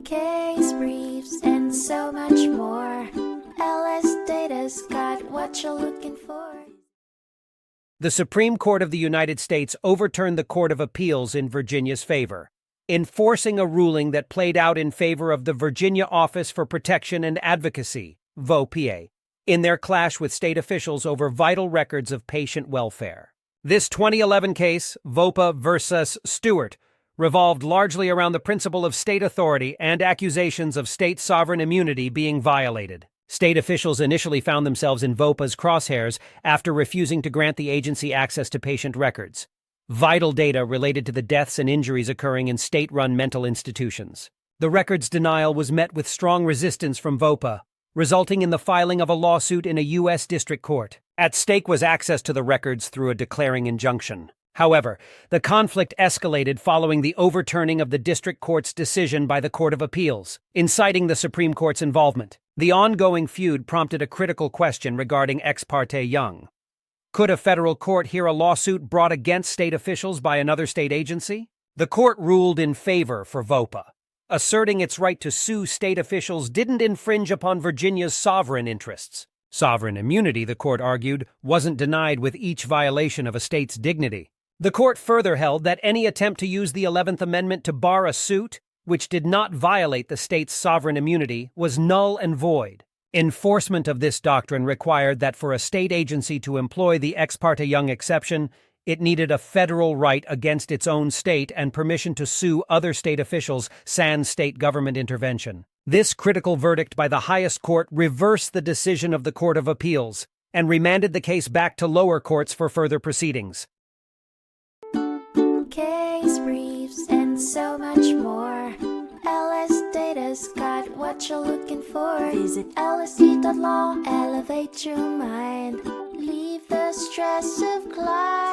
case briefs, and so much more. LSData's got what you're looking for. The Supreme Court of the United States overturned the Court of Appeals in Virginia's favor, enforcing a ruling that played out in favor of the Virginia Office for Protection and Advocacy, VOPA, in their clash with state officials over vital records of patient welfare. This 2011 case, VOPA versus Stewart, revolved largely around the principle of state authority and accusations of state sovereign immunity being violated. State officials initially found themselves in VOPA's crosshairs after refusing to grant the agency access to patient records, vital data related to the deaths and injuries occurring in state-run mental institutions. The records denial was met with strong resistance from VOPA, resulting in the filing of a lawsuit in a U.S. district court. At stake was access to the records through a declaring injunction. However, the conflict escalated following the overturning of the district court's decision by the Court of Appeals, inciting the Supreme Court's involvement. The ongoing feud prompted a critical question regarding ex parte Young. Could a federal court hear a lawsuit brought against state officials by another state agency? The court ruled in favor for VOPA, asserting its right to sue state officials didn't infringe upon Virginia's sovereign interests. Sovereign immunity, the court argued, wasn't denied with each violation of a state's dignity. The court further held that any attempt to use the 11th Amendment to bar a suit, which did not violate the state's sovereign immunity, was null and void. Enforcement of this doctrine required that for a state agency to employ the ex parte Young exception, it needed a federal right against its own state and permission to sue other state officials sans state government intervention. This critical verdict by the highest court reversed the decision of the Court of Appeals and remanded the case back to lower courts for further proceedings. Case briefs, and so much more. LSData's got what you're looking for. Visit lsd.law, elevate your mind. Leave the stress of climb.